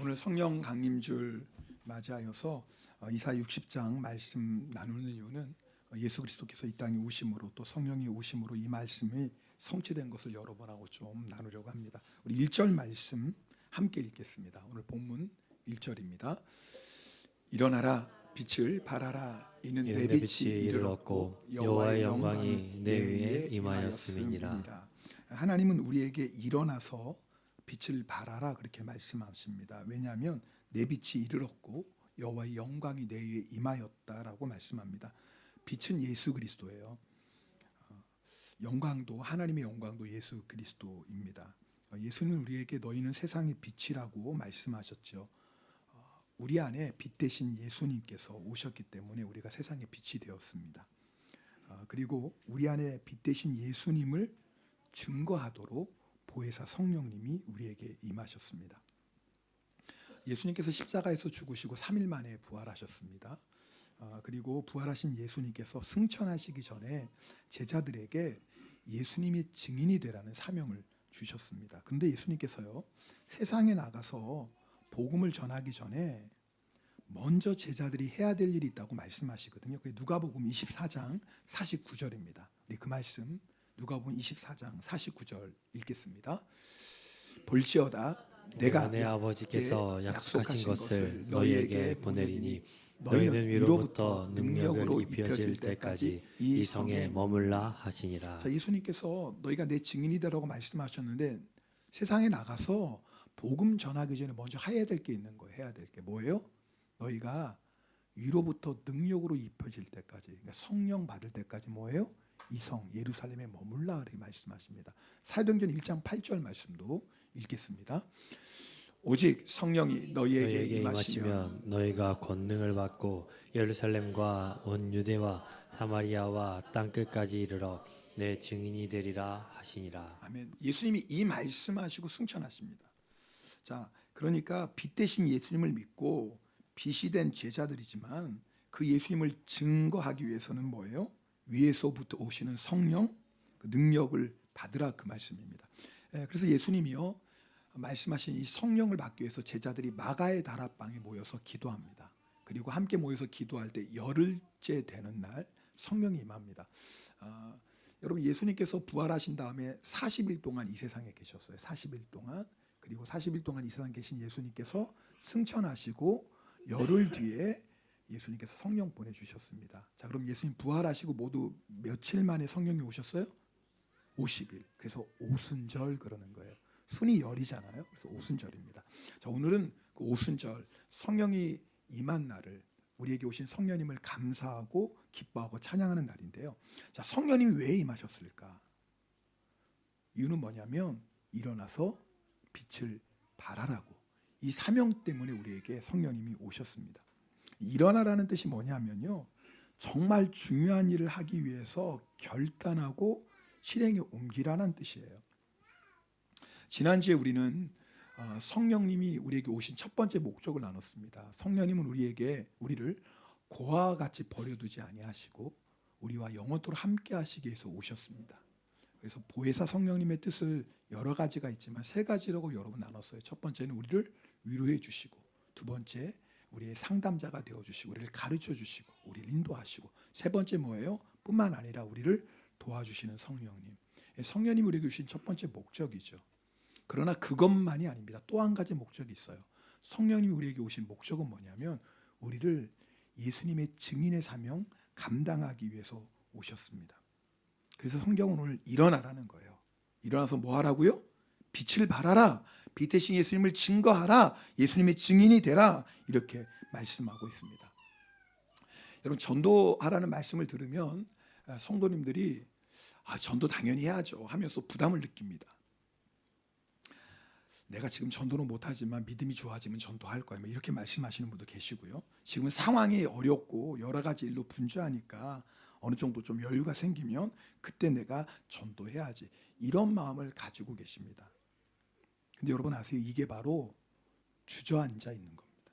오늘 성령 강림줄 맞이하여서 이사야 60장 말씀 나누는 이유는 예수 그리스도께서 이 땅에 오심으로 또 성령이 오심으로 이 말씀이 성취된 것을 여러분하고 좀 나누려고 합니다. 우리 1절 말씀 함께 읽겠습니다. 오늘 본문 1절입니다. 일어나라 빛을 발하라 이는 내 빛이 이를 얻고 여호와의 영광이 내 위에 임하였음이니라. 하나님은 우리에게 일어나서 빛을 발하라 그렇게 말씀하십니다. 왜냐하면 내 빛이 이를 얻고 여호와의 영광이 내 위에 임하였다라고 말씀합니다. 빛은 예수 그리스도예요. 영광도 하나님의 영광도 예수 그리스도입니다. 예수는 우리에게 너희는 세상의 빛이라고 말씀하셨죠. 우리 안에 빛 대신 예수님께서 오셨기 때문에 우리가 세상의 빛이 되었습니다. 그리고 우리 안에 빛 대신 예수님을 증거하도록 보혜사 성령님이 우리에게 임하셨습니다. 예수님께서 십자가에서 죽으시고 3일 만에 부활하셨습니다. 그리고 부활하신 예수님께서 승천하시기 전에 제자들에게 예수님이 증인이 되라는 사명을 주셨습니다. 그런데 예수님께서요, 세상에 나가서 복음을 전하기 전에 먼저 제자들이 해야 될 일이 있다고 말씀하시거든요. 그게 누가복음 24장 49절입니다. 그 말씀 누가복음 24장 49절 읽겠습니다. 볼지어다 내가 내 아버지께서 약속하신 것을 너희에게 보내리니 너희는 위로부터 능력으로 입혀질 때까지 이 성에 머물라 하시니라. 자, 예수님께서 너희가 내 증인이 되라고 말씀하셨는데 세상에 나가서 복음 전하기 전에 먼저 해야 될 게 있는 거예요. 해야 될 게 뭐예요? 너희가 위로부터 능력으로 입혀질 때까지, 그러니까 성령 받을 때까지 뭐예요? 이 성 예루살렘에 머물라 이렇게 말씀하십니다. 사도행전 1장 8절 말씀도 읽겠습니다. 오직 성령이 너희에게 임하시면 너희가 권능을 받고 예루살렘과 온 유대와 사마리아와 땅 끝까지 이르러 내 증인이 되리라 하시니라. 아멘. 예수님이 이 말씀하시고 승천하십니다. 자, 그러니까 빛 대신 예수님을 믿고 빛이 된 제자들이지만 그 예수님을 증거하기 위해서는 뭐예요? 위에서부터 오시는 성령, 그 능력을 받으라 그 말씀입니다. 그래서 예수님이요 말씀하신 이 성령을 받기 위해서 제자들이 마가의 다락방에 모여서 기도합니다. 그리고 함께 모여서 기도할 때 열흘째 되는 날 성령이 임합니다. 여러분 예수님께서 부활하신 다음에 40일 동안 이 세상에 계셨어요. 40일 동안. 그리고 40일 동안 이 세상에 계신 예수님께서 승천하시고 열흘 뒤에 예수님께서 성령 보내주셨습니다. 자, 그럼 예수님 부활하시고 모두 며칠 만에 성령이 오셨어요? 50일. 그래서 오순절 그러는 거예요. 순이 열이잖아요. 그래서 오순절입니다. 자, 오늘은 그 오순절 성령이 임한 날을 우리에게 오신 성령님을 감사하고 기뻐하고 찬양하는 날인데요. 자, 성령님이 왜 임하셨을까? 이유는 뭐냐면 일어나서 빛을 발하라고 이 사명 때문에 우리에게 성령님이 오셨습니다. 일어나라는 뜻이 뭐냐면요, 정말 중요한 일을 하기 위해서 결단하고 실행에 옮기라는 뜻이에요. 지난주에 우리는 성령님이 우리에게 오신 첫 번째 목적을 나눴습니다. 성령님은 우리를 고아와 같이 버려두지 아니하시고 우리와 영원토록 함께 하시기 위해서 오셨습니다. 그래서 보혜사 성령님의 뜻을 여러 가지가 있지만 세 가지라고 여러분 나눴어요. 첫 번째는 우리를 위로해 주시고, 두 번째 우리의 상담자가 되어주시고 우리를 가르쳐주시고 우리를 인도하시고, 세 번째 뭐예요? 뿐만 아니라 우리를 도와주시는 성령님. 성령님이 우리에게 주신 첫 번째 목적이죠. 그러나 그것만이 아닙니다. 또 한 가지 목적이 있어요. 성령님이 우리에게 오신 목적은 뭐냐면 우리를 예수님의 증인의 사명 감당하기 위해서 오셨습니다. 그래서 성경은 오늘 일어나라는 거예요. 일어나서 뭐 하라고요? 빛을 발하라. 빛 대신 예수님을 증거하라. 예수님의 증인이 되라. 이렇게 말씀하고 있습니다. 여러분 전도하라는 말씀을 들으면 성도님들이 전도 당연히 해야죠 하면서 부담을 느낍니다. 내가 지금 전도는 못하지만 믿음이 좋아지면 전도할 거야 이렇게 말씀하시는 분도 계시고요. 지금은 상황이 어렵고 여러 가지 일로 분주하니까 어느 정도 좀 여유가 생기면 그때 내가 전도해야지 이런 마음을 가지고 계십니다. 근데 여러분 아세요? 이게 바로 주저앉아 있는 겁니다.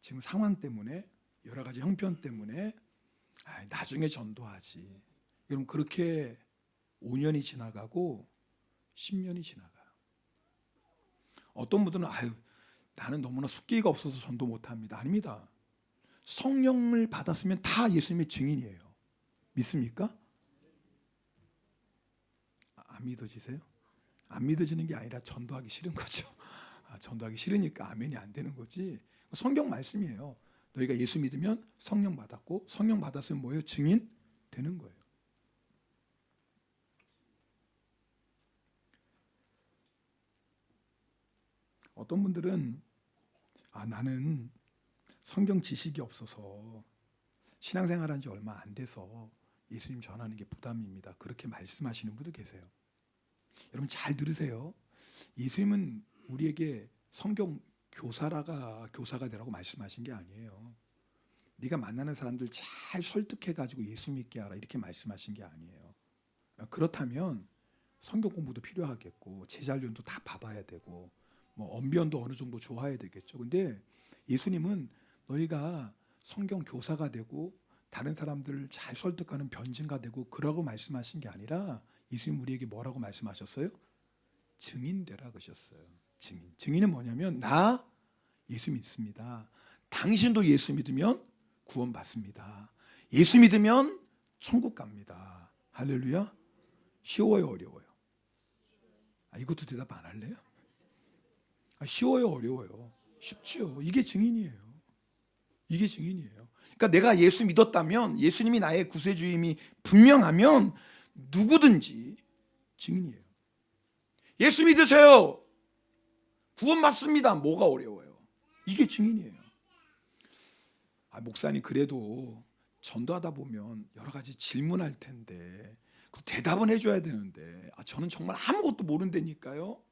지금 상황 때문에 여러 가지 형편 때문에 나중에 전도하지. 여러분 그렇게 5년이 지나가고 10년이 지나가요. 어떤 분들은 아유 나는 너무나 숫기가 없어서 전도 못합니다. 아닙니다. 성령을 받았으면 다 예수님의 증인이에요. 믿습니까? 안 믿어지세요? 안 믿어지는 게 아니라 전도하기 싫은 거죠. 전도하기 싫으니까 아멘이 안 되는 거지. 성경 말씀이에요. 너희가 예수 믿으면 성령 받았고 성령 받았으면 뭐예요? 증인 되는 거예요. 어떤 분들은 나는 성경 지식이 없어서 신앙생활한 지 얼마 안 돼서 예수님 전하는 게 부담입니다. 그렇게 말씀하시는 분도 계세요. 여러분 잘 들으세요. 예수님은 우리에게 성경 교사가 되라고 말씀하신 게 아니에요. 네가 만나는 사람들 잘 설득해가지고 예수 믿게 하라 이렇게 말씀하신 게 아니에요. 그렇다면 성경 공부도 필요하겠고 제자훈련도 다 받아야 되고 뭐 언변도 어느 정도 좋아야 되겠죠. 근데 예수님은 너희가 성경 교사가 되고 다른 사람들을 잘 설득하는 변증가 되고 그러고 말씀하신 게 아니라 예수님 우리에게 뭐라고 말씀하셨어요? 증인 되라 그러셨어요. 증인은 뭐냐면 나 예수 믿습니다. 당신도 예수 믿으면 구원 받습니다. 예수 믿으면 천국 갑니다. 할렐루야. 쉬워요, 어려워요? 이것도 대답 안 할래요? 쉬워요, 어려워요? 쉽지요. 이게 증인이에요. 이게 증인이에요. 그러니까 내가 예수 믿었다면 예수님이 나의 구세주임이 분명하면 누구든지 증인이에요. 예수 믿으세요. 구원 받습니다. 뭐가 어려워요? 이게 증인이에요. 목사님 그래도 전도하다 보면 여러 가지 질문할 텐데 그 대답은 해줘야 되는데 저는 정말 아무것도 모른다니까요.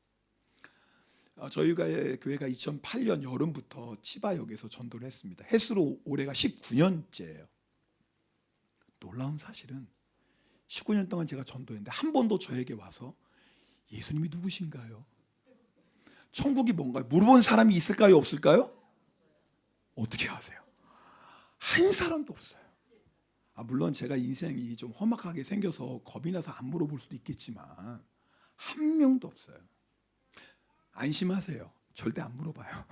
저희가 교회가 2008년 여름부터 치바역에서 전도를 했습니다. 횟수로 올해가 19년째예요. 놀라운 사실은 19년 동안 제가 전도했는데 한 번도 저에게 와서 예수님이 누구신가요? 천국이 뭔가요? 물어본 사람이 있을까요? 없을까요? 어떻게 아세요? 한 사람도 없어요. 물론 제가 인생이 좀 험악하게 생겨서 겁이 나서 안 물어볼 수도 있겠지만 한 명도 없어요. 안심하세요. 절대 안 물어봐요.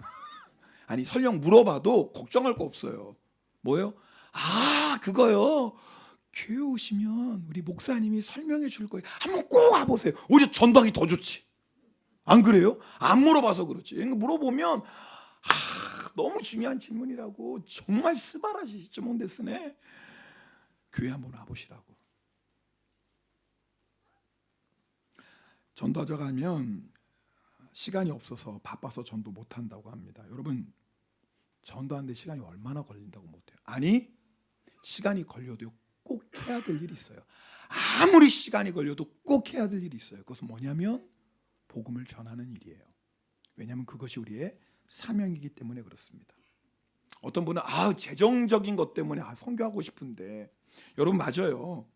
아니 설령 물어봐도 걱정할 거 없어요. 뭐요? 그거요. 교회 오시면 우리 목사님이 설명해 줄 거예요. 한번 꼭 와보세요. 오히려 전도하기 더 좋지. 안 그래요? 안 물어봐서 그렇지. 물어보면 너무 중요한 질문이라고 정말 스바라시 쯤온데스네. 교회 한번 와보시라고. 전도하러 가면 시간이 없어서 바빠서 전도 못한다고 합니다. 여러분 전도하는데 시간이 얼마나 걸린다고 못해요? 아니 시간이 걸려도 꼭 해야 될 일이 있어요. 아무리 시간이 걸려도 꼭 해야 될 일이 있어요. 그것은 뭐냐면 복음을 전하는 일이에요. 왜냐하면 그것이 우리의 사명이기 때문에 그렇습니다. 어떤 분은 재정적인 것 때문에 선교하고 싶은데 여러분 맞아요.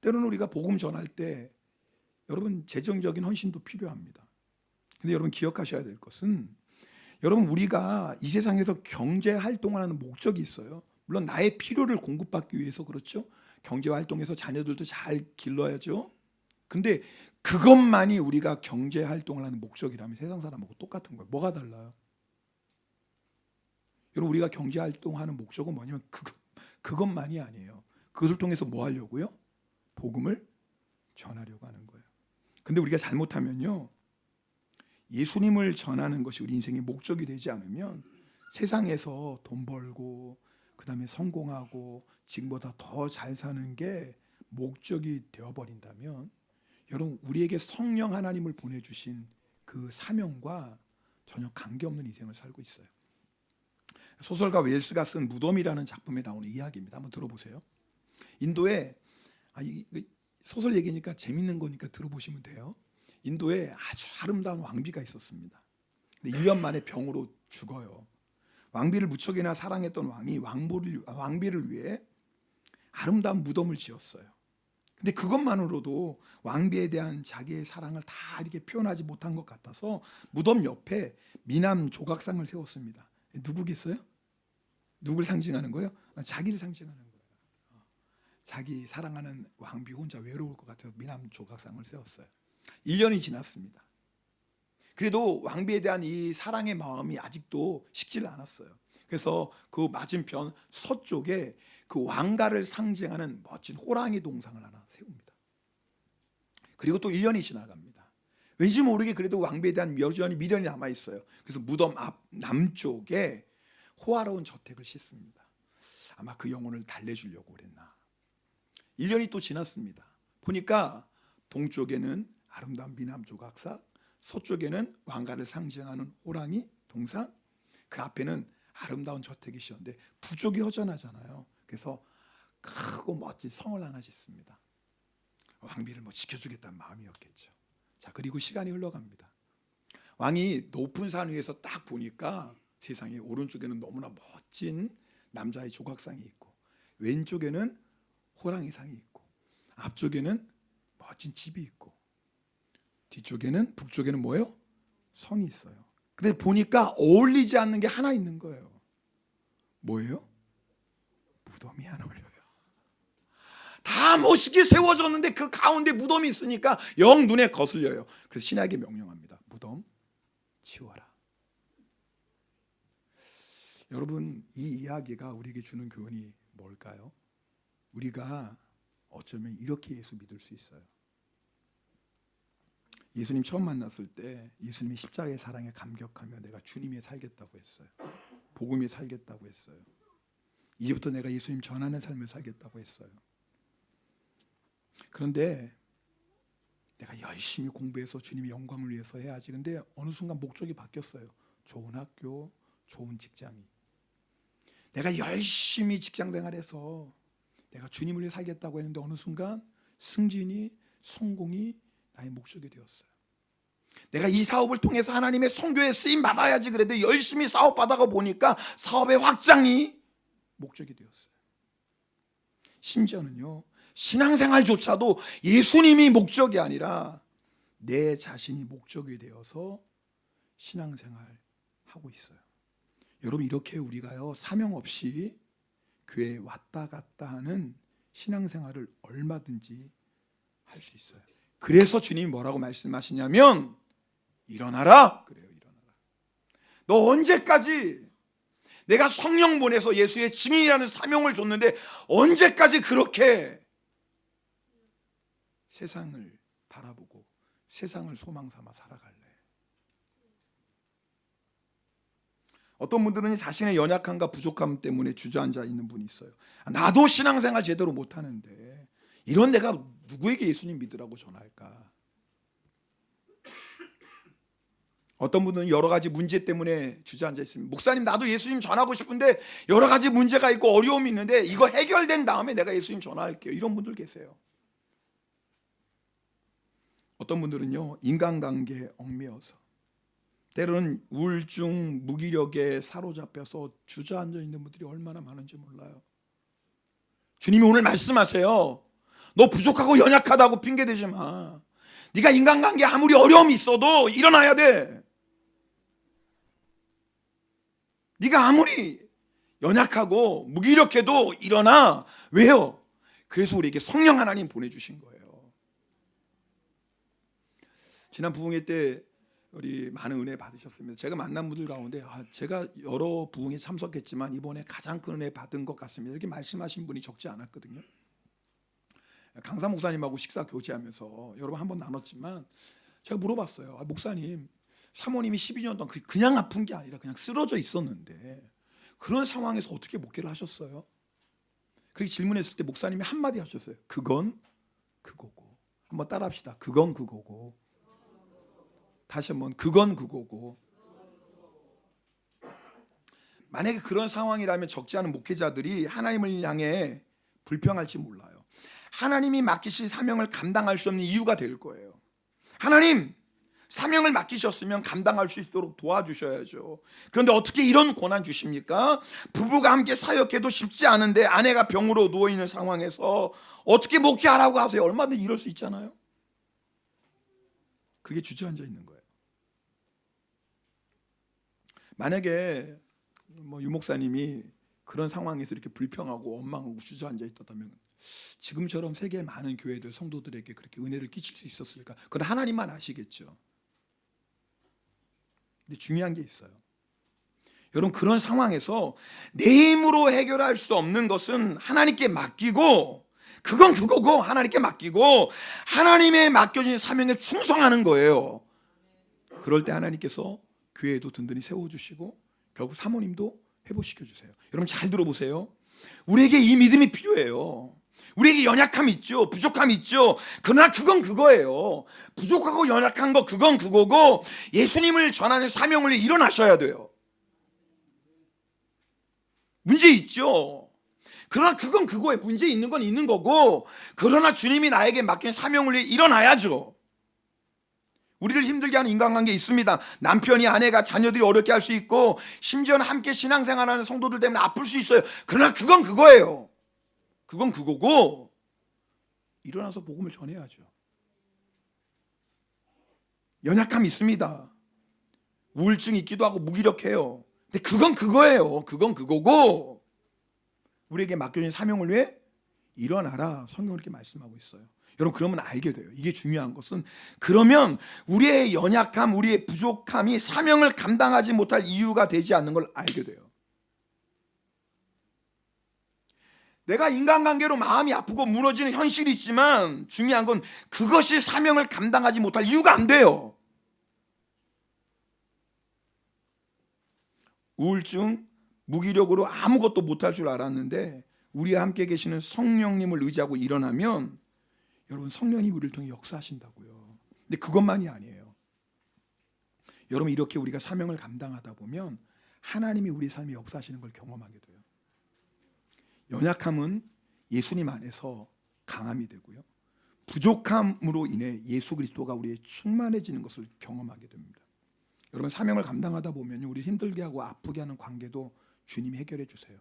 때로는 우리가 복음 전할 때 여러분 재정적인 헌신도 필요합니다. 근데 여러분 기억하셔야 될 것은 여러분 우리가 이 세상에서 경제 활동을 하는 목적이 있어요. 물론 나의 필요를 공급받기 위해서 그렇죠. 경제 활동에서 자녀들도 잘 길러야죠. 근데 그것만이 우리가 경제 활동을 하는 목적이라면 세상 사람하고 똑같은 거예요. 뭐가 달라요? 여러분 우리가 경제 활동하는 목적은 뭐냐면 그것만이 아니에요. 그것을 통해서 뭐 하려고요? 복음을 전하려고 하는 거예요. 근데 우리가 잘못하면요, 예수님을 전하는 것이 우리 인생의 목적이 되지 않으면 세상에서 돈 벌고 그다음에 성공하고 지금보다 더 잘 사는 게 목적이 되어버린다면 여러분 우리에게 성령 하나님을 보내주신 그 사명과 전혀 관계없는 인생을 살고 있어요. 소설가 웰스가 쓴 무덤이라는 작품에 나오는 이야기입니다. 한번 들어보세요. 인도에 소설 얘기니까 재밌는 거니까 들어보시면 돼요. 인도에 아주 아름다운 왕비가 있었습니다. 근데 1년 만에 병으로 죽어요. 왕비를 무척이나 사랑했던 왕이 왕비를 위해 아름다운 무덤을 지었어요. 근데 그것만으로도 왕비에 대한 자기의 사랑을 다 이렇게 표현하지 못한 것 같아서 무덤 옆에 미남 조각상을 세웠습니다. 누구겠어요? 누굴 상징하는 거예요? 자기를 상징하는 거예요. 자기 사랑하는 왕비 혼자 외로울 것 같아서 미남 조각상을 세웠어요. 1년이 지났습니다. 그래도 왕비에 대한 이 사랑의 마음이 아직도 식질 않았어요. 그래서 그 맞은편 서쪽에 그 왕가를 상징하는 멋진 호랑이 동상을 하나 세웁니다. 그리고 또 1년이 지나갑니다. 왠지 모르게 그래도 왕비에 대한 여전히 미련이 남아 있어요. 그래서 무덤 앞 남쪽에 호화로운 저택을 싣습니다. 아마 그 영혼을 달래주려고 그랬나. 1년이 또 지났습니다. 보니까 동쪽에는 아름다운 미남 조각상, 서쪽에는 왕가를 상징하는 호랑이 동상, 그 앞에는 아름다운 저택이 있었는데 부족이 허전하잖아요. 그래서 크고 멋진 성을 하나 짓습니다. 왕비를 뭐 지켜주겠다는 마음이었겠죠. 자, 그리고 시간이 흘러갑니다. 왕이 높은 산 위에서 딱 보니까 세상에 오른쪽에는 너무나 멋진 남자의 조각상이 있고, 왼쪽에는 호랑이 상이 있고, 앞쪽에는 멋진 집이 있고, 뒤쪽에는 북쪽에는 뭐예요? 성이 있어요. 근데 보니까 어울리지 않는 게 하나 있는 거예요. 뭐예요? 무덤이 하나 올려요. 다 멋있게 세워졌는데 그 가운데 무덤이 있으니까 영 눈에 거슬려요. 그래서 신약이 명령합니다. 무덤 치워라. 여러분, 이 이야기가 우리에게 주는 교훈이 뭘까요? 우리가 어쩌면 이렇게 예수 믿을 수 있어요. 예수님 처음 만났을 때 예수님이 십자가의 사랑에 감격하며 내가 주님이 살겠다고 했어요. 복음이 살겠다고 했어요. 이제부터 내가 예수님 전하는 삶을 살겠다고 했어요. 그런데 내가 열심히 공부해서 주님의 영광을 위해서 해야지. 근데 어느 순간 목적이 바뀌었어요. 좋은 학교, 좋은 직장이. 내가 열심히 직장 생활해서 내가 주님을 위해 살겠다고 했는데 어느 순간 승진이, 성공이 나의 목적이 되었어요. 내가 이 사업을 통해서 하나님의 선교에 쓰임 받아야지 그래도 열심히 사업 받아가 보니까 사업의 확장이 목적이 되었어요. 심지어는요, 신앙생활조차도 예수님이 목적이 아니라 내 자신이 목적이 되어서 신앙생활 하고 있어요. 여러분, 이렇게 우리가요 사명 없이 교회에 왔다 갔다 하는 신앙생활을 얼마든지 할 수 있어요. 그래서 주님이 뭐라고 말씀하시냐면 일어나라 그래요. 일어나라. 너 언제까지 내가 성령 보내서 예수의 증인이라는 사명을 줬는데 언제까지 그렇게 세상을 바라보고 세상을 소망 삼아 살아갈래? 어떤 분들은 자신의 연약함과 부족함 때문에 주저앉아 있는 분이 있어요. 나도 신앙생활 제대로 못하는데 이런 내가 누구에게 예수님 믿으라고 전할까? 어떤 분은 여러 가지 문제 때문에 주저앉아 있습니다. 목사님, 나도 예수님 전하고 싶은데 여러 가지 문제가 있고 어려움이 있는데 이거 해결된 다음에 내가 예수님 전할게요. 이런 분들 계세요. 어떤 분들은요, 인간관계에 얽매여서 때로는 우울증, 무기력에 사로잡혀서 주저앉아 있는 분들이 얼마나 많은지 몰라요. 주님이 오늘 말씀하세요. 너 부족하고 연약하다고 핑계대지 마. 네가 인간관계에 아무리 어려움이 있어도 일어나야 돼. 네가 아무리 연약하고 무기력해도 일어나. 왜요? 그래서 우리에게 성령 하나님 보내주신 거예요. 지난 부흥회 때 우리 많은 은혜 받으셨습니다. 제가 만난 분들 가운데 제가 여러 부흥에 참석했지만 이번에 가장 큰 은혜 받은 것 같습니다. 이렇게 말씀하신 분이 적지 않았거든요. 강사 목사님하고 식사 교제하면서 여러 번 한번 나눴지만 제가 물어봤어요. 목사님, 사모님이 12년 동안 그냥 아픈 게 아니라 그냥 쓰러져 있었는데 그런 상황에서 어떻게 목회를 하셨어요? 그렇게 질문했을 때 목사님이 한마디 하셨어요. 그건 그거고. 한번 따라합시다. 그건 그거고. 다시 한번, 그건 그거고. 만약에 그런 상황이라면 적지 않은 목회자들이 하나님을 향해 불평할지 몰라요. 하나님이 맡기신 사명을 감당할 수 없는 이유가 될 거예요. 하나님, 사명을 맡기셨으면 감당할 수 있도록 도와주셔야죠. 그런데 어떻게 이런 권한 주십니까? 부부가 함께 사역해도 쉽지 않은데 아내가 병으로 누워있는 상황에서 어떻게 목회하라고 하세요? 얼마든지 이럴 수 있잖아요. 그게 주저앉아 있는 거예요. 만약에 유 목사님이 그런 상황에서 이렇게 불평하고 원망하고 주저앉아 있다면 지금처럼 세계의 많은 교회들 성도들에게 그렇게 은혜를 끼칠 수 있었을까? 그건 하나님만 아시겠죠. 근데 중요한 게 있어요. 여러분, 그런 상황에서 내 힘으로 해결할 수 없는 것은 하나님께 맡기고, 그건 그거고 하나님께 맡기고 하나님의 맡겨진 사명에 충성하는 거예요. 그럴 때 하나님께서 교회도 든든히 세워주시고 결국 사모님도 회복시켜주세요. 여러분, 잘 들어보세요. 우리에게 이 믿음이 필요해요. 우리에게 연약함이 있죠. 부족함이 있죠. 그러나 그건 그거예요. 부족하고 연약한 거 그건 그거고 예수님을 전하는 사명을 일어나셔야 돼요. 문제 있죠. 그러나 그건 그거예요. 문제 있는 건 있는 거고, 그러나 주님이 나에게 맡긴 사명을 위해 일어나야죠. 우리를 힘들게 하는 인간관계 있습니다. 남편이 아내가 자녀들이 어렵게 할 수 있고 심지어는 함께 신앙생활하는 성도들 때문에 아플 수 있어요. 그러나 그건 그거예요. 그건 그거고 일어나서 복음을 전해야죠. 연약함이 있습니다. 우울증이 있기도 하고 무기력해요. 근데 그건 그거예요. 그건 그거고 우리에게 맡겨진 사명을 위해 일어나라. 성경은 이렇게 말씀하고 있어요. 여러분, 그러면 알게 돼요. 이게 중요한 것은, 그러면 우리의 연약함, 우리의 부족함이 사명을 감당하지 못할 이유가 되지 않는 걸 알게 돼요. 내가 인간관계로 마음이 아프고 무너지는 현실이 있지만 중요한 건 그것이 사명을 감당하지 못할 이유가 안 돼요. 우울증, 무기력으로 아무것도 못할 줄 알았는데 우리와 함께 계시는 성령님을 의지하고 일어나면 여러분, 성령님이 우리를 통해 역사하신다고요. 근데 그것만이 아니에요. 여러분, 이렇게 우리가 사명을 감당하다 보면 하나님이 우리 삶에 역사하시는 걸 경험하게 돼요. 연약함은 예수님 안에서 강함이 되고요. 부족함으로 인해 예수 그리스도가 우리의 충만해지는 것을 경험하게 됩니다. 여러분, 사명을 감당하다 보면 우리 힘들게 하고 아프게 하는 관계도 주님이 해결해 주세요.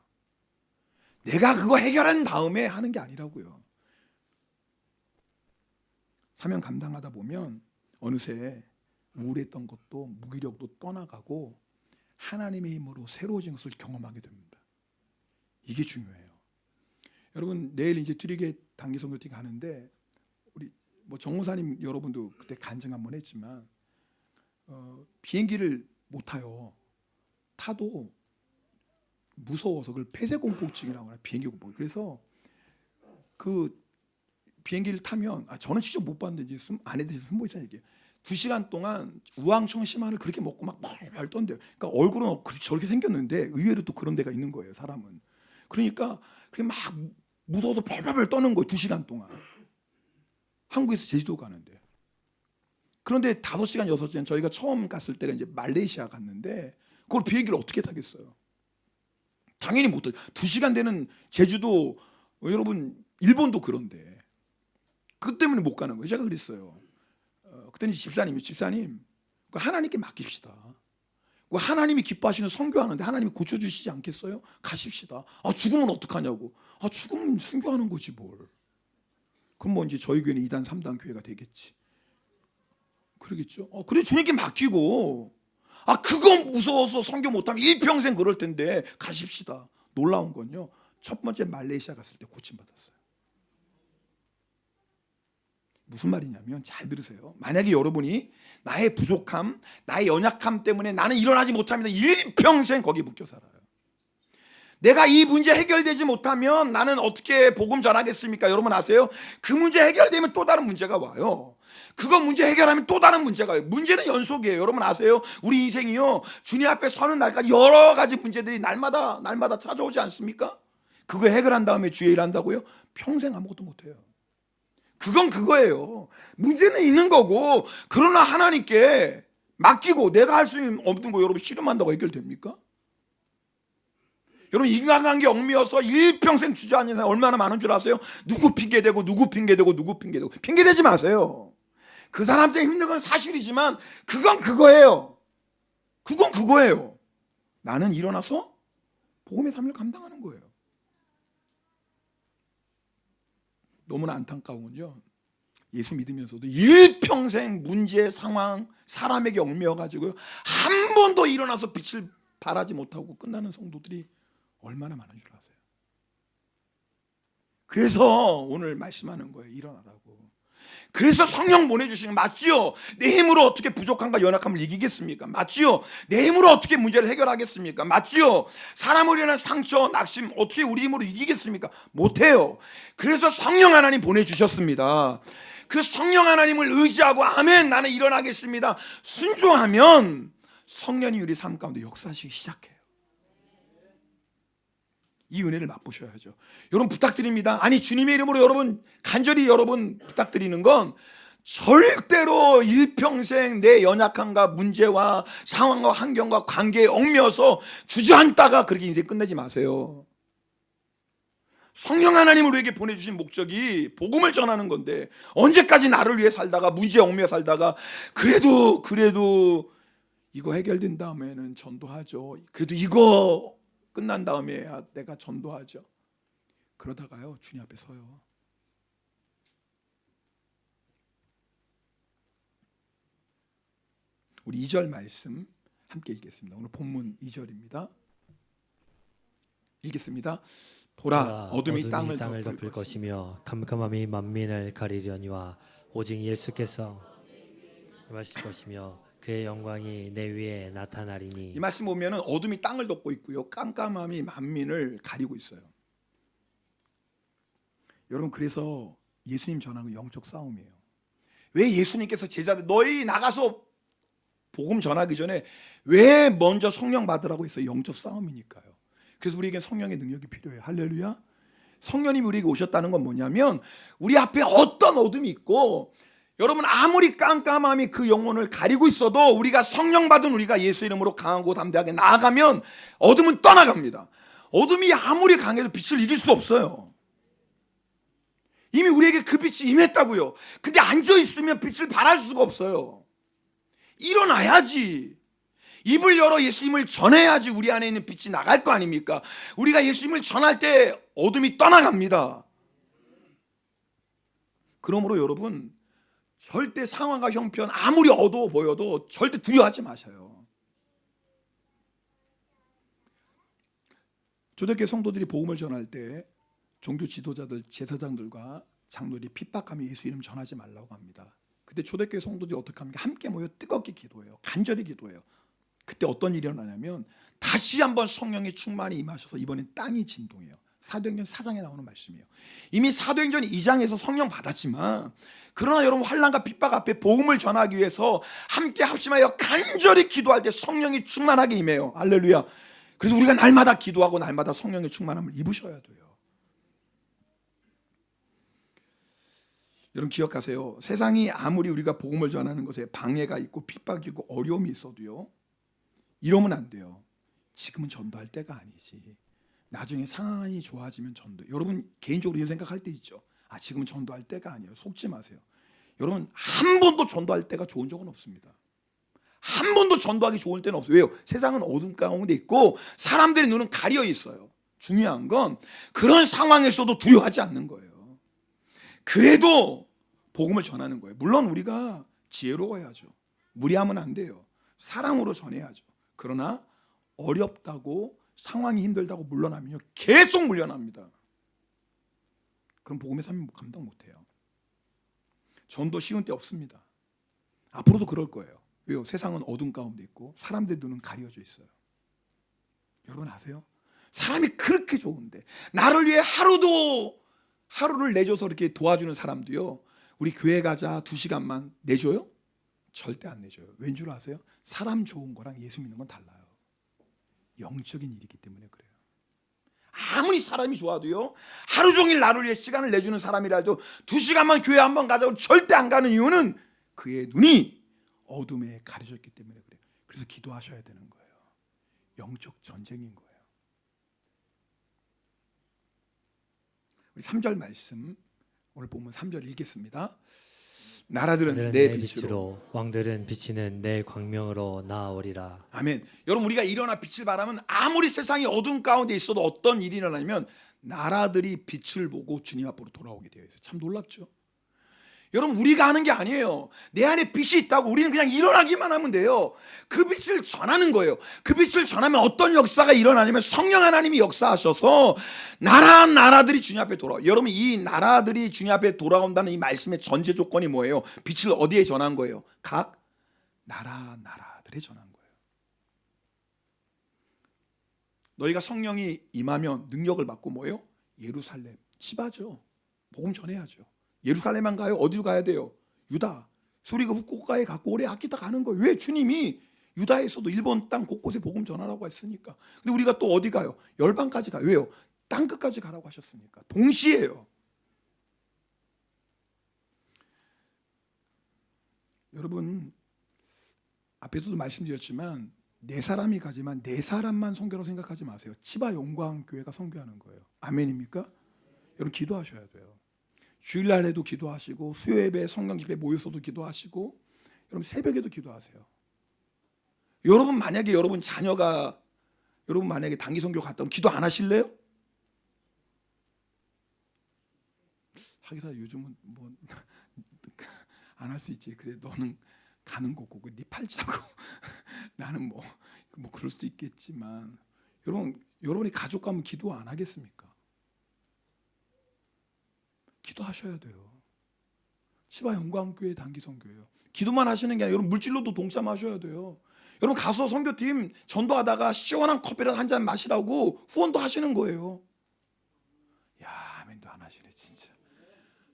내가 그거 해결한 다음에 하는 게 아니라고요. 사명 감당하다 보면 어느새 우울했던 것도 무기력도 떠나가고 하나님의 힘으로 새로워진 것을 경험하게 됩니다. 이게 중요해요. 여러분, 내일 이제 트리게 단기 선교팀 가는데 우리 정무사님 여러분도 그때 간증 한번 했지만 비행기를 못 타요. 타도 무서워서 그걸 폐쇄공포증이라고 하나, 비행기 공포. 그래서 그 비행기를 타면 저는 직접 못 봤는데 이제 아내들이 숨보이잖아요. 이게 2시간 동안 우황청심환을 그렇게 먹고 막 벌벌 떤대요. 그러니까 얼굴은 저렇게 생겼는데 의외로 또 그런 데가 있는 거예요, 사람은. 그러니까 그게 막 무서워서 벌벌 떠는 거예요, 2시간 동안. 한국에서 제주도 가는데. 그런데 5시간, 6시간 저희가 처음 갔을 때가 이제 말레이시아 갔는데 그걸 비행기를 어떻게 타겠어요? 당연히 못 타죠. 2시간 되는 제주도, 여러분 일본도 그런데 그 때문에 못 가는 거예요. 제가 그랬어요. 그때는 집사님 하나님께 맡깁시다. 하나님이 기뻐하시는 선교하는데 하나님이 고쳐주시지 않겠어요? 가십시다. 죽으면 어떡하냐고. 죽으면 순교하는 거지 뭘. 그럼 뭐 이제 저희 교회는 2단 3단 교회가 되겠지. 그러겠죠. 그래, 주님께 맡기고 그거 무서워서 선교 못하면 일평생 그럴 텐데 가십시다. 놀라운 건요, 첫 번째 말레이시아 갔을 때 고침받았어요. 무슨 말이냐면, 잘 들으세요. 만약에 여러분이 나의 부족함, 나의 연약함 때문에 나는 일어나지 못합니다, 일평생 거기에 묶여 살아요. 내가 이 문제 해결되지 못하면 나는 어떻게 복음 전하겠습니까? 여러분 아세요? 그 문제 해결되면 또 다른 문제가 와요. 그거 문제 해결하면 또 다른 문제가 와요. 문제는 연속이에요. 여러분 아세요? 우리 인생이요, 주님 앞에 서는 날까지 여러 가지 문제들이 날마다 찾아오지 않습니까? 그거 해결한 다음에 주의 일한다고요? 평생 아무것도 못해요. 그건 그거예요. 문제는 있는 거고, 그러나 하나님께 맡기고 내가 할 수 없는 거 여러분 씨름한다고 해결됩니까? 여러분, 인간관계 얽매여서 일평생 주저앉는 사람 얼마나 많은 줄 아세요? 누구 핑계대고 누구 핑계대고 누구 핑계대고. 핑계대지 마세요. 그 사람 때문에 힘든 건 사실이지만 그건 그거예요. 그건 그거예요. 나는 일어나서 복음의 삶을 감당하는 거예요. 너무나 안타까운 건요, 예수 믿으면서도 일평생 문제, 상황, 사람에게 얽매여가지고요 한 번도 일어나서 빛을 발하지 못하고 끝나는 성도들이 얼마나 많은 줄 아세요? 그래서 오늘 말씀하는 거예요. 일어나라고. 그래서 성령 보내주시는 거 맞지요? 내 힘으로 어떻게 부족함과 연약함을 이기겠습니까? 맞지요? 내 힘으로 어떻게 문제를 해결하겠습니까? 맞지요? 사람으로 인한 상처, 낙심 어떻게 우리 힘으로 이기겠습니까? 못해요. 그래서 성령 하나님 보내주셨습니다. 그 성령 하나님을 의지하고 아멘 나는 일어나겠습니다 순종하면 성령이 우리 삶 가운데 역사하시기 시작해요. 이 은혜를 맛보셔야죠. 여러분 부탁드립니다. 아니 주님의 이름으로 여러분 간절히 여러분 부탁드리는 건 절대로 일평생 내 연약함과 문제와 상황과 환경과 관계에 얽매여서 주저앉다가 그렇게 인생 끝내지 마세요. 성령 하나님을 우리에게 보내주신 목적이 복음을 전하는 건데 언제까지 나를 위해 살다가 문제에 얽매여 살다가 그래도 이거 해결된 다음에는 전도하죠. 그래도 이거 끝난 다음에 내가 전도하죠. 그러다가요 주님 앞에 서요. 우리 2절 말씀 함께 읽겠습니다. 오늘 본문 2절입니다. 읽겠습니다. 보라 어둠이 땅을 덮을 것이며 캄캄함이 만민을 가리려니와 오직 예수께서 임하실 것이며 그의 영광이 내 위에 나타나리니. 이 말씀 보면은 어둠이 땅을 덮고 있고요 깜깜함이 만민을 가리고 있어요. 여러분 그래서 예수님 전하는 영적 싸움이에요. 왜 예수님께서 제자들 너희 나가서 복음 전하기 전에 왜 먼저 성령 받으라고 했어요? 영적 싸움이니까요. 그래서 우리에게 성령의 능력이 필요해요. 할렐루야. 성령님이 우리에게 오셨다는 건 뭐냐면 우리 앞에 어떤 어둠이 있고 여러분 아무리 깜깜함이 그 영혼을 가리고 있어도 우리가 성령 받은 우리가 예수 이름으로 강하고 담대하게 나아가면 어둠은 떠나갑니다. 어둠이 아무리 강해도 빛을 이길 수 없어요. 이미 우리에게 그 빛이 임했다고요. 근데 앉아있으면 빛을 발할 수가 없어요. 일어나야지. 입을 열어 예수님을 전해야지 우리 안에 있는 빛이 나갈 거 아닙니까? 우리가 예수님을 전할 때 어둠이 떠나갑니다. 그러므로 여러분 절대 상황과 형편 아무리 어두워 보여도 절대 두려워하지 마셔요. 초대교회 성도들이 복음을 전할 때 종교 지도자들, 제사장들과 장로들이 핍박하며 예수 이름 전하지 말라고 합니다. 그때 초대교회 성도들이 어떻게 합니까? 함께 모여 뜨겁게 기도해요. 간절히 기도해요. 그때 어떤 일이 일어나냐면 다시 한번 성령의 충만이 임하셔서 이번엔 땅이 진동해요. 사도행전 4장에 나오는 말씀이에요. 이미 사도행전 2장에서 성령 받았지만 그러나 여러분 환난과 핍박 앞에 복음을 전하기 위해서 함께 합심하여 간절히 기도할 때 성령이 충만하게 임해요. 할렐루야. 그래서 우리가 날마다 기도하고 날마다 성령의 충만함을 입으셔야 돼요. 여러분 기억하세요. 세상이 아무리 우리가 복음을 전하는 것에 방해가 있고 핍박이 있고 어려움이 있어도요 이러면 안 돼요. 지금은 전도할 때가 아니지. 나중에 상황이 좋아지면 전도. 여러분 개인적으로 이런 생각할 때 있죠. 지금은 전도할 때가 아니에요. 속지 마세요. 여러분 한 번도 전도할 때가 좋은 적은 없습니다. 한 번도 전도하기 좋을 때는 없어요. 왜요? 세상은 어둠 가운데 있고 사람들의 눈은 가려 있어요. 중요한 건 그런 상황에서도 두려워하지 않는 거예요. 그래도 복음을 전하는 거예요. 물론 우리가 지혜로워야죠. 무리하면 안 돼요. 사랑으로 전해야죠. 그러나 어렵다고 상황이 힘들다고 물러나면요 계속 물러납니다. 그럼 복음의 삶이 감당 못해요. 전도 쉬운 때 없습니다. 앞으로도 그럴 거예요. 왜요? 세상은 어둠 가운데 있고 사람들의 눈은 가려져 있어요. 여러분 아세요? 사람이 그렇게 좋은데 나를 위해 하루를 내줘서 이렇게 도와주는 사람도요 우리 교회 가자 2시간만 내줘요? 절대 안 내줘요. 왠 줄 아세요? 사람 좋은 거랑 예수 믿는 건 달라요. 영적인 일이기 때문에 그래요. 아무리 사람이 좋아도요 하루 종일 나를 위해 시간을 내주는 사람이라도 2시간만 교회 한번 가자고 절대 안 가는 이유는 그의 눈이 어둠에 가려졌기 때문에 그래요. 그래서 기도하셔야 되는 거예요. 영적 전쟁인 거예요. 우리 3절 말씀 오늘 보면 3절 읽겠습니다. 나라들은 내 빛으로 왕들은 비치는 내 광명으로 나아오리라. 아멘. 여러분 우리가 일어나 빛을 발하면 아무리 세상이 어두운 가운데 있어도 어떤 일이 일어나면 나라들이 빛을 보고 주님 앞으로 돌아오게 되어 있어요. 참 놀랍죠. 여러분 우리가 하는 게 아니에요. 내 안에 빛이 있다고 우리는 그냥 일어나기만 하면 돼요. 그 빛을 전하는 거예요. 그 빛을 전하면 어떤 역사가 일어나냐면 성령 하나님이 역사하셔서 나라들이 주님 앞에 돌아와요. 여러분 이 나라들이 주님 앞에 돌아온다는 이 말씀의 전제 조건이 뭐예요? 빛을 어디에 전한 거예요? 각 나라들에 전한 거예요. 너희가 성령이 임하면 능력을 받고 뭐예요? 예루살렘, 치바죠. 복음 전해야죠. 예루살렘만 가요? 어디로 가야 돼요? 유다, 수리가 후쿠오카에 갔고 오래 아키타 가는 거예요. 왜? 주님이 유다에서도 일본 땅 곳곳에 복음 전하라고 했으니까. 근데 우리가 또 어디 가요? 열방까지 가요. 왜요? 땅 끝까지 가라고 하셨으니까. 동시에요. 여러분 앞에서도 말씀드렸지만 네 사람이 가지만 네 사람만 선교라고 생각하지 마세요. 치바 용광교회가 선교하는 거예요. 아멘입니까? 여러분 기도하셔야 돼요. 주일날에도 기도하시고 수요예배 성경집회 모여서도 기도하시고 여러분 새벽에도 기도하세요. 여러분 만약에 여러분 자녀가 여러분 만약에 단기 선교 갔다 오면 기도 안 하실래요? 하기사 요즘은 뭐 안 할 수 있지. 그래 너는 가는 거고 네 팔자고 나는 뭐 그럴 수도 있겠지만 여러분이 가족 가면 기도 안 하겠습니까? 기도하셔야 돼요. 치바 영광교회 단기 선교예요. 기도만 하시는 게 아니라 여러분 물질로도 동참하셔야 돼요. 여러분 가서 선교팀 전도하다가 시원한 커피라도 한 잔 마시라고 후원도 하시는 거예요. 야, 아멘도 안 하시네 진짜.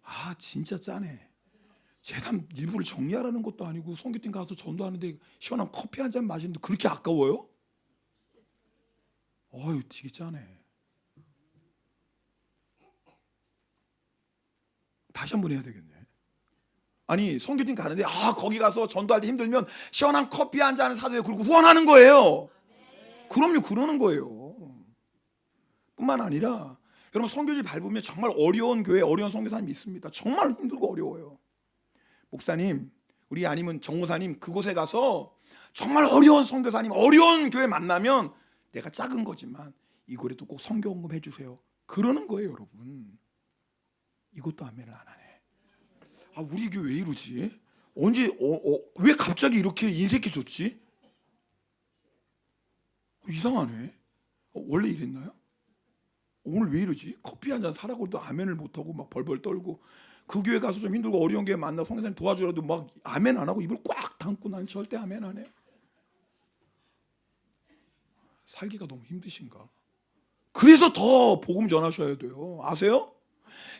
아 진짜 짜네. 재단 일부를 정리하라는 것도 아니고 선교팀 가서 전도하는데 시원한 커피 한 잔 마시는데 그렇게 아까워요? 어휴 되게 짜네. 다시 한번 해야 되겠네. 아니 선교팀 가는데 거기 가서 전도할 때 힘들면 시원한 커피 한 잔 사줘요. 그리고 후원하는 거예요. 그럼요 그러는 거예요. 뿐만 아니라 여러분 선교지 밟으면 정말 어려운 교회 어려운 선교사님이 있습니다. 정말 힘들고 어려워요. 목사님 우리 아니면 정모사님 그곳에 가서 정말 어려운 선교사님 어려운 교회 만나면 내가 작은 거지만 이곳에도 꼭 선교 헌금 해주세요. 그러는 거예요 여러분. 이것도 아멘을 안 하네. 우리 교회 왜 이러지? 언제 왜 갑자기 이렇게 인색이 좋지? 이상하네. 원래 이랬나요? 오늘 왜 이러지? 커피 한 잔 사라고 해도 아멘을 못하고 막 벌벌 떨고 그 교회 가서 좀 힘들고 어려운 교회 만나 성교사님 도와주라도 막 아멘 안 하고 입을 꽉 담고 난 절대 아멘 안 해. 살기가 너무 힘드신가? 그래서 더 복음 전하셔야 돼요. 아세요?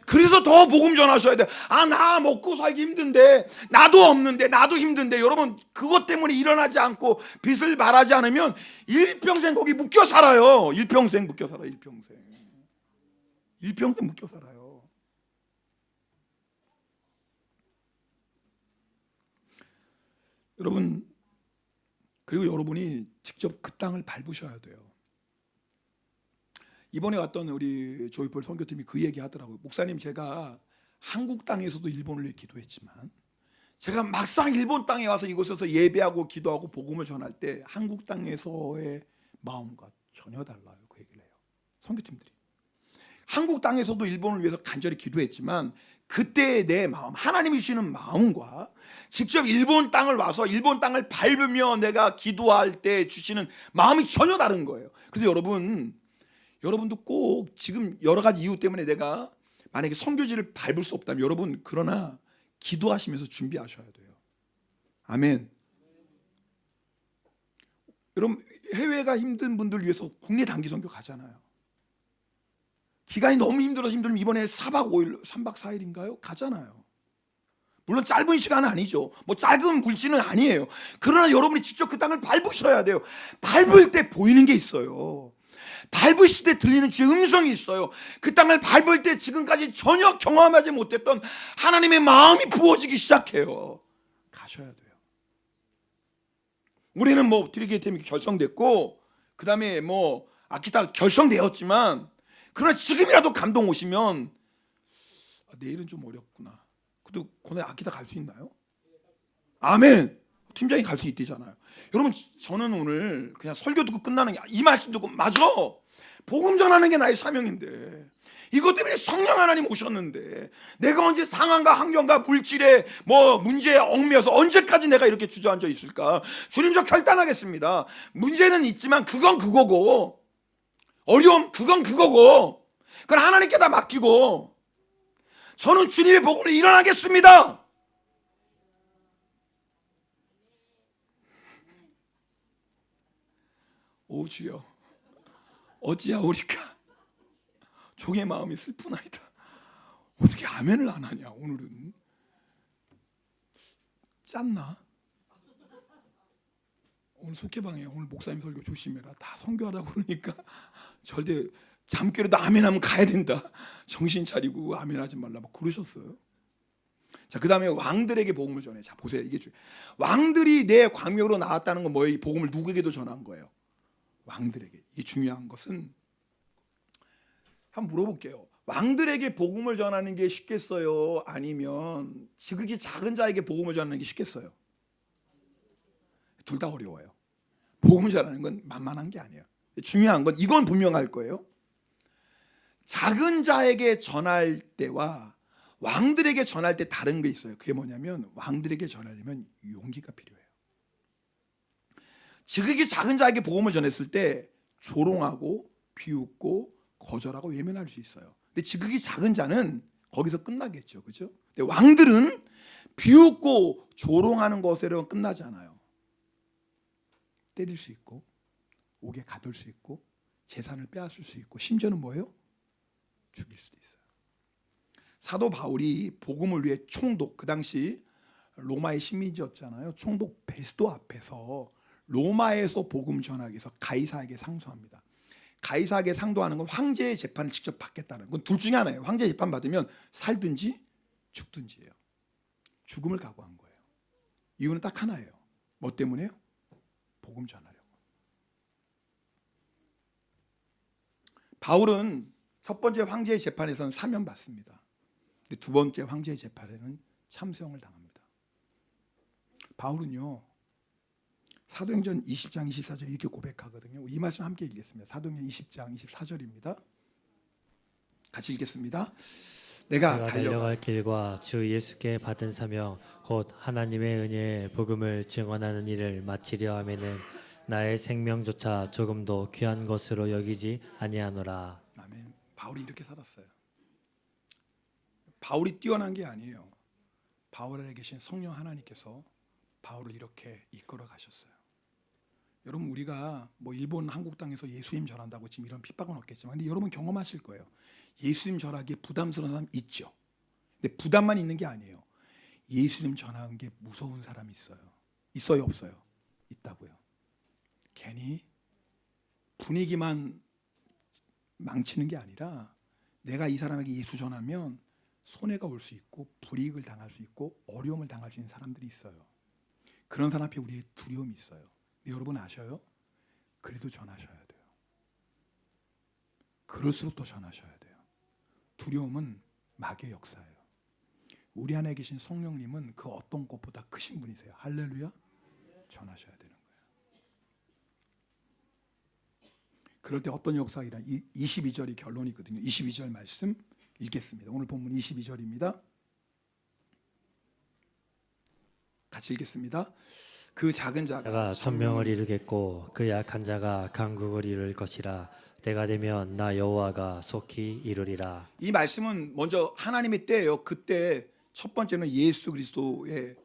그래서 더 복음 전하셔야 돼. 나 먹고 살기 힘든데 나도 없는데 나도 힘든데 여러분 그것 때문에 일어나지 않고 빚을 말하지 않으면 일평생 거기 묶여 살아요. 일평생 묶여 살아. 일평생 묶여 살아요. 여러분 그리고 여러분이 직접 그 땅을 밟으셔야 돼요. 이번에 왔던 우리 조이폴 선교팀이 그 얘기 하더라고요. 목사님 제가 한국 땅에서도 일본을 위해 기도했지만 제가 막상 일본 땅에 와서 이곳에서 예배하고 기도하고 복음을 전할 때 한국 땅에서의 마음과 전혀 달라요. 그 얘기를 해요. 선교팀들이. 한국 땅에서도 일본을 위해서 간절히 기도했지만 그때의 내 마음 하나님이 주시는 마음과 직접 일본 땅을 와서 일본 땅을 밟으며 내가 기도할 때 주시는 마음이 전혀 다른 거예요. 그래서 여러분도 꼭 지금 여러 가지 이유 때문에 내가 만약에 선교지를 밟을 수 없다면 여러분 그러나 기도하시면서 준비하셔야 돼요. 아멘. 여러분 해외가 힘든 분들 위해서 국내 단기 선교 가잖아요. 기간이 너무 힘들면 이번에 4박 5일 3박 4일인가요? 가잖아요. 물론 짧은 시간은 아니죠. 뭐 짧은 물질은 아니에요. 그러나 여러분이 직접 그 땅을 밟으셔야 돼요. 밟을 때 보이는 게 있어요. 밟으실 때 들리는 제 음성이 있어요. 그 땅을 밟을 때 지금까지 전혀 경험하지 못했던 하나님의 마음이 부어지기 시작해요. 가셔야 돼요. 우리는 뭐 트리게이템이 결성됐고 그 다음에 뭐 아키타 결성되었지만 그러나 지금이라도 감동 오시면 내일은 좀 어렵구나. 그래도 오늘 아키타 갈 수 있나요? 아멘. 팀장이 갈 수 있대잖아요. 여러분 저는 오늘 그냥 설교 듣고 끝나는 게 이 말씀 듣고 맞아. 복음 전하는 게 나의 사명인데 이것 때문에 성령 하나님 오셨는데 내가 언제 상황과 환경과 물질의 문제에 얽매여서 언제까지 내가 이렇게 주저앉아 있을까? 주님, 저 결단하겠습니다. 문제는 있지만 그건 그거고, 어려움 그건 그거고, 그건 하나님께 다 맡기고 저는 주님의 복음으로 일어나겠습니다. 오 주여, 어찌하오리까? 종의 마음이 슬프나이다. 어떻게 아멘을 안 하냐? 오늘은 짰나? 오늘 속회방에 오늘 목사님 설교 조심해라. 다 선교하라고 그러니까 절대 잠결에도 아멘하면 가야 된다. 정신 차리고 아멘하지 말라 막 그러셨어요. 자, 그 다음에 왕들에게 복음을 전해. 자, 보세요. 이게 왕들이 내 광명으로 나왔다는 건 뭐예요? 이 복음을 누구에게도 전한 거예요? 왕들에게. 이 중요한 것은 한번 물어볼게요. 왕들에게 복음을 전하는 게 쉽겠어요? 아니면 지극히 작은 자에게 복음을 전하는 게 쉽겠어요? 둘 다 어려워요. 복음을 전하는 건 만만한 게 아니에요. 중요한 건 이건 분명할 거예요. 작은 자에게 전할 때와 왕들에게 전할 때 다른 게 있어요. 그게 뭐냐면 왕들에게 전하려면 용기가 필요해요. 지극히 작은 자에게 복음을 전했을 때 조롱하고 비웃고 거절하고 외면할 수 있어요. 근데 지극히 작은 자는 거기서 끝나겠죠. 그죠? 근데 왕들은 비웃고 조롱하는 것으로 끝나지 않아요. 때릴 수 있고 옥에 가둘 수 있고 재산을 빼앗을 수 있고 심지어는 뭐예요? 죽일 수도 있어요. 사도 바울이 복음을 위해 총독, 그 당시 로마의 식민지였잖아요. 총독 베스도 앞에서 로마에서 복음 전하기 위해서 가이사에게 상소합니다. 가이사에게 상도하는 건 황제의 재판을 직접 받겠다는 건 둘 중에 하나예요. 황제 재판 받으면 살든지 죽든지예요. 죽음을 각오한 거예요. 이유는 딱 하나예요. 뭐 때문에요? 복음 전하려고. 바울은 첫 번째 황제의 재판에서는 사면 받습니다. 근데 두 번째 황제의 재판에는 참수형을 당합니다. 바울은요, 사도행전 20장 24절 이렇게 고백하거든요. 이 말씀 함께 읽겠습니다. 사도행전 20장 24절입니다. 같이 읽겠습니다. 내가 달려갈 길과 주 예수께 받은 사명 곧 하나님의 은혜의 복음을 증언하는 일을 마치려 하면은 나의 생명조차 조금도 귀한 것으로 여기지 아니하노라. 아멘. 바울이 이렇게 살았어요. 바울이 뛰어난 게 아니에요. 바울 안에 계신 성령 하나님께서 바울을 이렇게 이끌어 가셨어요. 여러분, 우리가 일본 한국 땅에서 예수님 전한다고 지금 이런 핍박은 없겠지만, 근데 여러분 경험하실 거예요. 예수님 전하기에 부담스러운 사람 있죠. 근데 부담만 있는 게 아니에요. 예수님 전하는 게 무서운 사람이 있어요. 있어요, 없어요? 있다고요. 괜히 분위기만 망치는 게 아니라 내가 이 사람에게 예수 전하면 손해가 올 수 있고 불이익을 당할 수 있고 어려움을 당할 수 있는 사람들이 있어요. 그런 사람 앞에 우리의 두려움이 있어요. 근데 여러분 아셔요? 그래도 전하셔야 돼요. 그럴수록 더 전하셔야 돼요. 두려움은 마귀의 역사예요. 우리 안에 계신 성령님은 그 어떤 것보다 크신 분이세요. 할렐루야. 전하셔야 되는 거예요. 그럴 때 어떤 역사가 일어나? 22절이 결론이거든요. 22절 말씀 읽겠습니다. 오늘 본문 22절입니다. 같이 읽겠습니다. 그 작은 자가 천명을 이루겠고 그 약한 자가 강국을 이룰 것이라. 때가 되면 나 여호와가 속히 이루리라. 이 말씀은 먼저 하나님의 때예요. 그때 첫 번째는 예수 그리스도의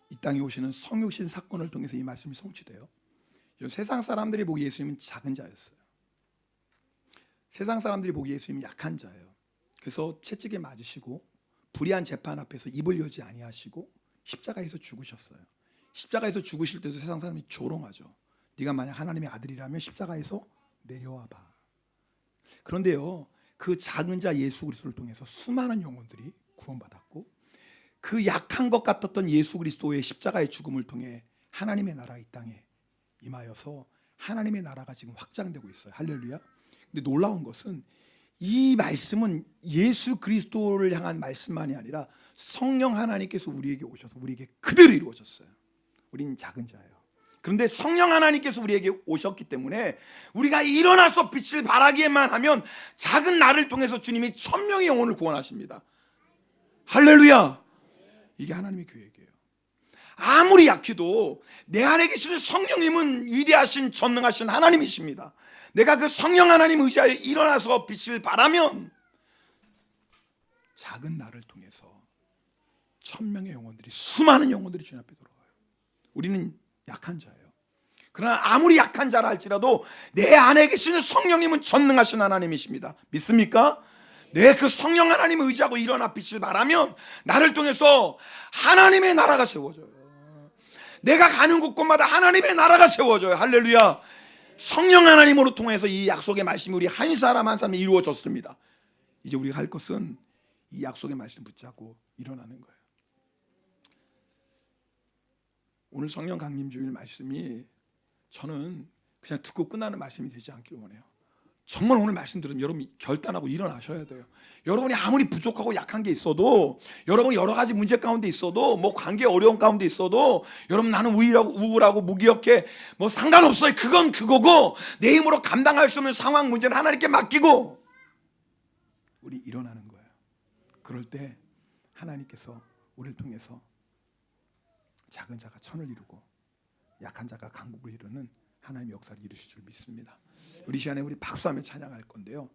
이 땅에 오시는 성육신 사건을 통해서 이 말씀이 성취돼요. 세상 사람들이 보기 예수님은 작은 자였어요. 세상 사람들이 보기 예수님은 약한 자예요. 그래서 채찍에 맞으시고 불의한 재판 앞에서 입을 열지 아니하시고 십자가에서 죽으셨어요. 십자가에서 죽으실 때도 세상 사람이 조롱하죠. 네가 만약 하나님의 아들이라면 십자가에서 내려와 봐. 그런데요, 그 작은 자 예수 그리스도를 통해서 수많은 영혼들이 구원받았고 그 약한 것 같았던 예수 그리스도의 십자가의 죽음을 통해 하나님의 나라 이 땅에 임하여서 하나님의 나라가 지금 확장되고 있어요. 할렐루야. 근데 놀라운 것은 이 말씀은 예수 그리스도를 향한 말씀만이 아니라 성령 하나님께서 우리에게 오셔서 우리에게 그대로 이루어졌어요. 우린 작은 자예요. 그런데 성령 하나님께서 우리에게 오셨기 때문에 우리가 일어나서 빛을 발하기만 하면 작은 나를 통해서 주님이 1000명의 영혼을 구원하십니다. 할렐루야. 이게 하나님의 계획이에요. 아무리 약해도 내 안에 계시는 성령님은 위대하신 전능하신 하나님이십니다. 내가 그 성령 하나님 의지하여 일어나서 빛을 발하면 작은 나를 통해서 1000명의 영혼들이, 수많은 영혼들이 주님 앞에 돌아와요. 우리는 약한 자예요. 그러나 아무리 약한 자라 할지라도 내 안에 계시는 성령님은 전능하신 하나님이십니다. 믿습니까? 내 그 성령 하나님을 의지하고 일어나 빛을 발하면 나를 통해서 하나님의 나라가 세워져요. 내가 가는 곳곳마다 하나님의 나라가 세워져요. 할렐루야. 성령 하나님으로 통해서 이 약속의 말씀이 우리 한 사람 한 사람에 이루어졌습니다. 이제 우리가 할 것은 이 약속의 말씀 붙잡고 일어나는 거예요. 오늘 성령 강림 주일 말씀이 저는 그냥 듣고 끝나는 말씀이 되지 않기를 원해요. 정말 오늘 말씀 들으면 여러분이 결단하고 일어나셔야 돼요. 여러분이 아무리 부족하고 약한 게 있어도, 여러분 여러 가지 문제 가운데 있어도, 뭐 관계 어려운 가운데 있어도, 여러분 나는 우울하고 무기력해, 뭐 상관없어요. 그건 그거고, 내 힘으로 감당할 수 없는 상황 문제는 하나님께 맡기고 우리 일어나는 거예요. 그럴 때 하나님께서 우리를 통해서 작은 자가 천을 이루고 약한 자가 강국을 이루는 하나님의 역사를 이루실 줄 믿습니다. 우리 시간에 우리 박수하며 찬양할 건데요.